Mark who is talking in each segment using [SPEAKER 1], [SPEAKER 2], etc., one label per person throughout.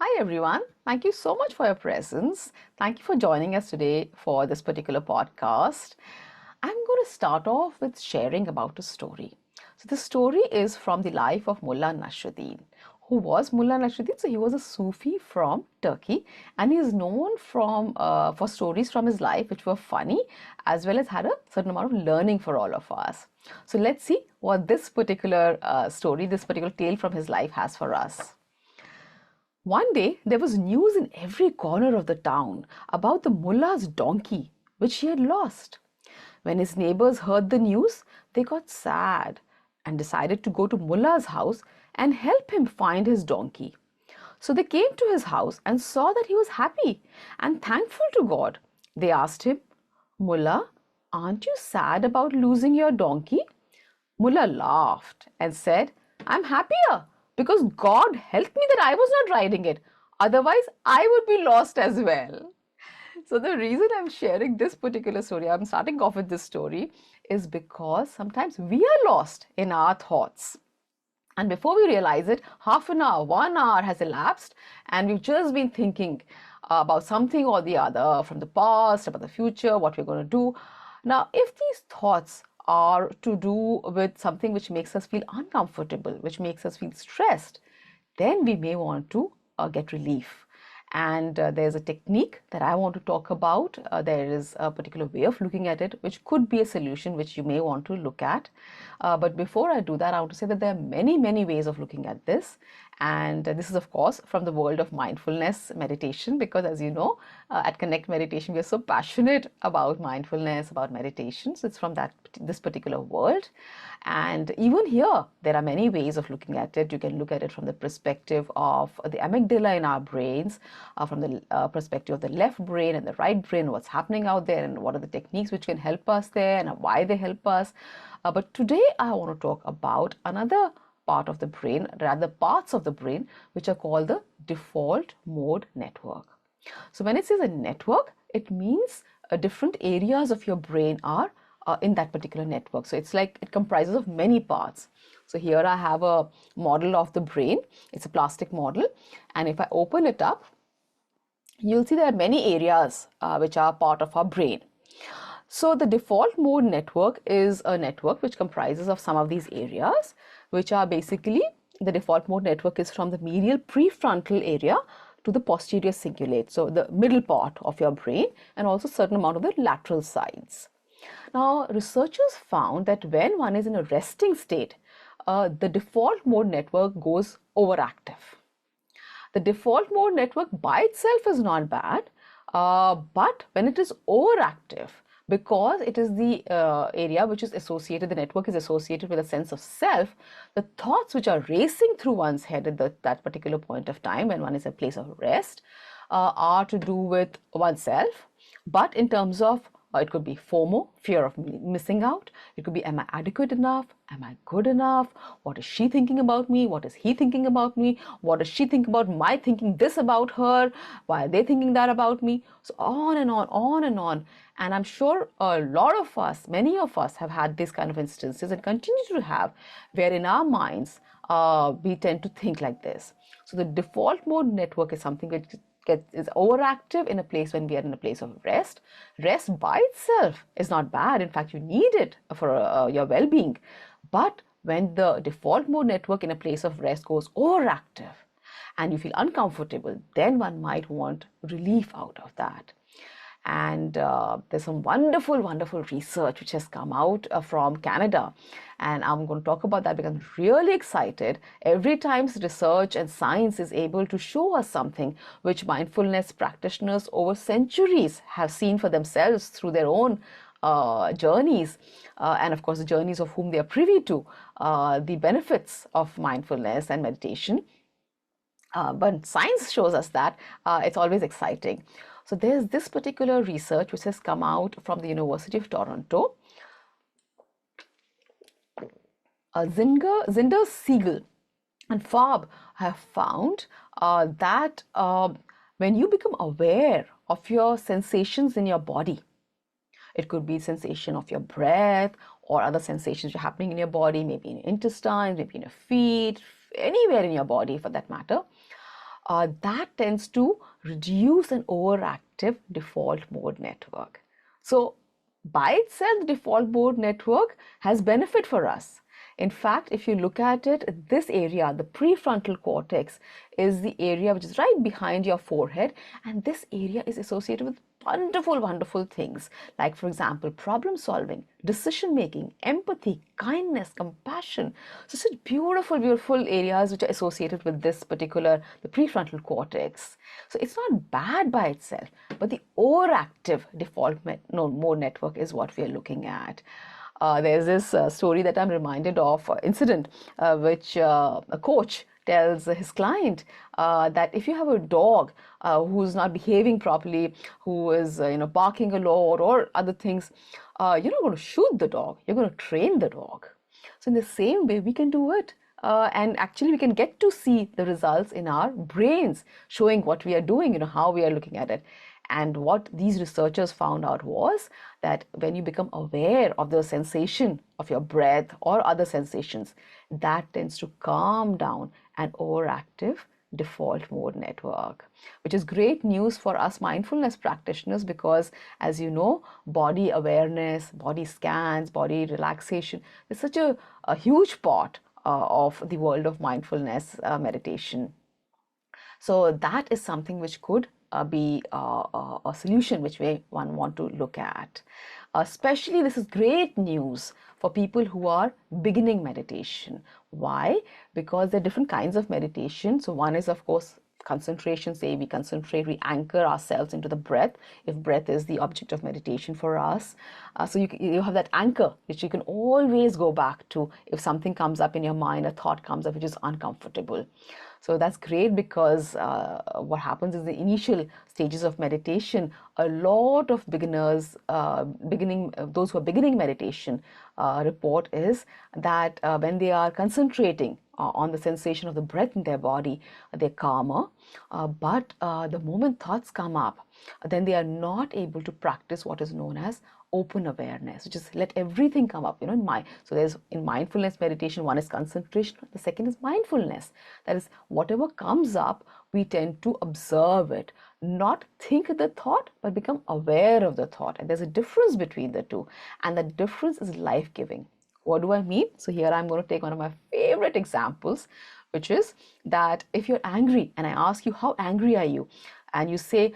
[SPEAKER 1] Hi everyone, thank you so much for your presence. Thank you for joining us today for this particular podcast. I'm going to start off with sharing about a story. So, the story is from the life of Mullah Nasruddin. Who was Mullah Nasruddin? So, he was a Sufi from Turkey and he is known for stories from his life which were funny as well as had a certain amount of learning for all of us. So, let's see what this particular story, this particular tale from his life has for us. One day, there was news in every corner of the town about the mullah's donkey, which he had lost. When his neighbors heard the news, they got sad and decided to go to Mullah's house and help him find his donkey. So they came to his house and saw that he was happy and thankful to God. They asked him, Mullah, aren't you sad about losing your donkey? Mullah laughed and said, I'm happier because God helped me that I was not riding it. Otherwise, I would be lost as well. So, the reason I'm sharing this particular story, I'm starting off with this story, is because sometimes we are lost in our thoughts. And before we realize it, half an hour, 1 hour has elapsed, and we've just been thinking about something or the other from the past, about the future, what we're going to do. Now, if these thoughts are to do with something which makes us feel uncomfortable, which makes us feel stressed, then we may want to get relief. And there's a technique that I want to talk about. There is a particular way of looking at it, which could be a solution which you may want to look at. But before I do that, I want to say that there are many, many ways of looking at this. And this is, of course, from the world of mindfulness meditation, because as you know, at Connect Meditation, we are so passionate about mindfulness, about meditation. So it's from this particular world. And even here, there are many ways of looking at it. You can look at it from the perspective of the amygdala in our brains, from the perspective of the left brain and the right brain, what's happening out there and what are the techniques which can help us there and why they help us. But today I want to talk about another part of the brain, rather parts of the brain, which are called the default mode network. So when it says a network, it means different areas of your brain are in that particular network. So it's like it comprises of many parts. So here I have a model of the brain. It's a plastic model. And if I open it up, you'll see there are many areas which are part of our brain. So the default mode network is a network which comprises of some of these areas, which are basically, the default mode network is from the medial prefrontal area to the posterior cingulate, so the middle part of your brain, and also certain amount of the lateral sides. Now, researchers found that when one is in a resting state, the default mode network goes overactive. The default mode network by itself is not bad, but when it is overactive, because it is the area which is associated, the network is associated with a sense of self, the thoughts which are racing through one's head at that particular point of time when one is in a place of rest are to do with oneself, but in terms of it could be FOMO, fear of missing out. It could be, am I adequate enough? Am I good enough? What is she thinking about me? What is he thinking about me? What does she think about my thinking this about her? Why are they thinking that about me? So on and on, on and on. And I'm sure a lot of us, many of us have had these kind of instances and continue to have, where in our minds, we tend to think like this. So the default mode network is something which is overactive in a place when we are in a place of rest. Rest by itself is not bad. In fact, you need it for your well-being. But when the default mode network in a place of rest goes overactive and you feel uncomfortable, then one might want relief out of that. And there's some wonderful, wonderful research which has come out from Canada. And I'm going to talk about that because I'm really excited. Every time research and science is able to show us something which mindfulness practitioners over centuries have seen for themselves through their own journeys, and of course the journeys of whom they are privy to, the benefits of mindfulness and meditation. But science shows us that it's always exciting. So there's this particular research which has come out from the University of Toronto. Zinder Siegel and Farb have found that when you become aware of your sensations in your body, it could be sensation of your breath or other sensations happening in your body, maybe in your intestines, maybe in your feet, anywhere in your body for that matter. that tends to reduce an overactive default mode network. So by itself, the default mode network has benefit for us. In fact, if you look at it, this area, the prefrontal cortex, is the area which is right behind your forehead, and this area is associated with wonderful, wonderful things like, for example, problem solving, decision making, empathy, kindness, compassion. So such beautiful, beautiful areas which are associated with this particular, the prefrontal cortex. So it's not bad by itself, but the overactive default mode network is what we are looking at. There's this story that I'm reminded of, incident which a coach tells his client that if you have a dog who's not behaving properly, who is barking a lot or other things, you're not going to shoot the dog, you're going to train the dog. So in the same way, we can do it. And actually, we can get to see the results in our brains, showing what we are doing, how we are looking at it. And what these researchers found out was that when you become aware of the sensation of your breath or other sensations, that tends to calm down an overactive default mode network, which is great news for us mindfulness practitioners because, as you know, body awareness, body scans, body relaxation is such a huge part of the world of mindfulness meditation. So that is something which could be a solution which one want to look at. Especially this is great news for people who are beginning meditation. Why? Because there are different kinds of meditation. So one is, of course, concentration. Say we concentrate, we anchor ourselves into the breath, if breath is the object of meditation for us. So you have that anchor which you can always go back to if something comes up in your mind, a thought comes up which is uncomfortable. So that's great because what happens is the initial stages of meditation, a lot of beginners, those who are beginning meditation report is that when they are concentrating on the sensation of the breath in their body, they're calmer. But the moment thoughts come up, then they are not able to practice what is known as open awareness, which is let everything come up, in mind. So there's in mindfulness meditation, one is concentration, the second is mindfulness. That is, whatever comes up, we tend to observe it, not think the thought, but become aware of the thought. And there's a difference between the two, and the difference is life-giving. What do I mean? So here I'm going to take one of my favorite examples, which is that if you're angry and I ask you, how angry are you? And you say,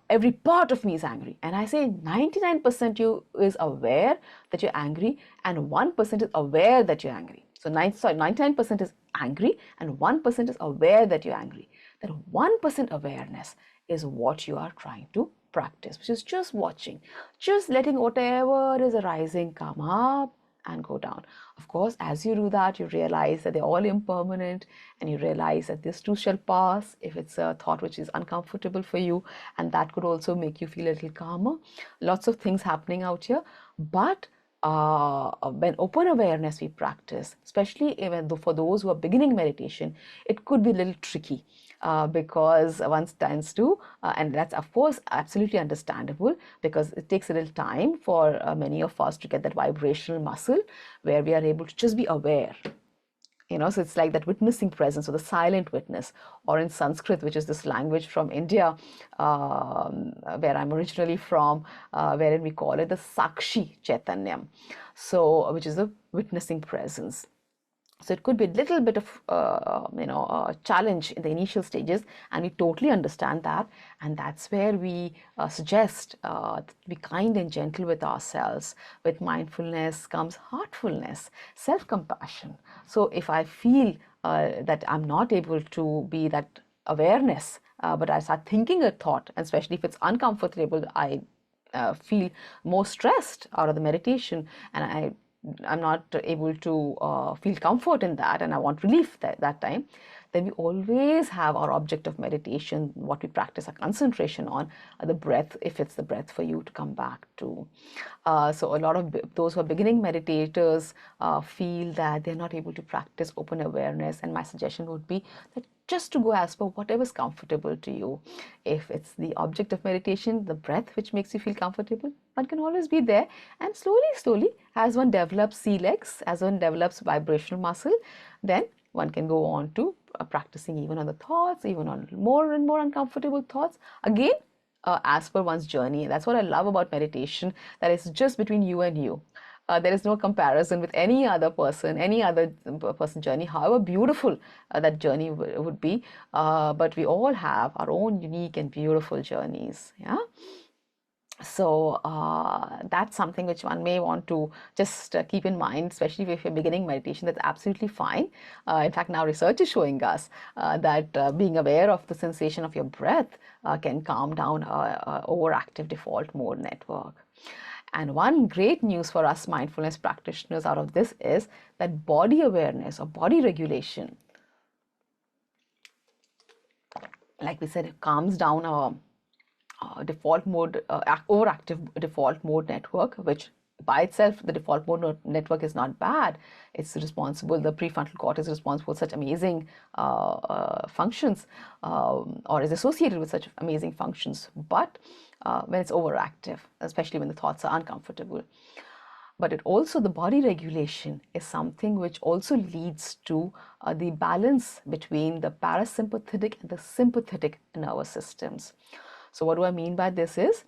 [SPEAKER 1] every part of me is angry. And I say 99% you is aware that you're angry and 1% is aware that you're angry. So 99% is angry and 1% is aware that you're angry. That 1% awareness is what you are trying to practice, which is just watching, just letting whatever is arising come up and go down. Of course, as you do that, you realize that they're all impermanent, and you realize that this too shall pass if it's a thought which is uncomfortable for you, and that could also make you feel a little calmer. Lots of things happening out here, but when open awareness we practice, especially even for those who are beginning meditation, it could be a little tricky because one tends to, and that's of course absolutely understandable because it takes a little time for many of us to get that vibrational muscle where we are able to just be aware. So it's like that witnessing presence or the silent witness, or in Sanskrit, which is this language from India, where I'm originally from, wherein we call it the Sakshi Chaitanyam, so which is the witnessing presence. So it could be a little bit of a challenge in the initial stages, and we totally understand that. And that's where we suggest to be kind and gentle with ourselves. With mindfulness comes heartfulness, self-compassion. So if I feel that I'm not able to be that awareness, but I start thinking a thought, and especially if it's uncomfortable, I feel more stressed out of the meditation, and I'm not able to feel comfort in that, and I want relief that time, then we always have our object of meditation, what we practice our concentration on, the breath, if it's the breath for you to come back to. So a lot of those who are beginning meditators feel that they're not able to practice open awareness, and my suggestion would be that just to go as per whatever's comfortable to you. If it's the object of meditation, the breath which makes you feel comfortable, one can always be there, and slowly, slowly, as one develops sea legs, as one develops vibrational muscle, then one can go on to practicing even on the thoughts, even on more and more uncomfortable thoughts. Again, as per one's journey. That's what I love about meditation, that it's just between you and you. There is no comparison with any other person, any other person's journey, however beautiful that journey would be. But we all have our own unique and beautiful journeys. Yeah. So that's something which one may want to just keep in mind, especially if you're beginning meditation. That's absolutely fine. In fact, now research is showing us that being aware of the sensation of your breath can calm down overactive default mode network. And one great news for us mindfulness practitioners out of this is that body awareness or body regulation, like we said, it calms down our default mode, overactive default mode network, which by itself, the default mode network is not bad. It's responsible, the prefrontal cortex is responsible for such amazing functions, or is associated with such amazing functions. But when it's overactive, especially when the thoughts are uncomfortable. But it also, the body regulation is something which also leads to the balance between the parasympathetic and the sympathetic nervous systems. So what do I mean by this is,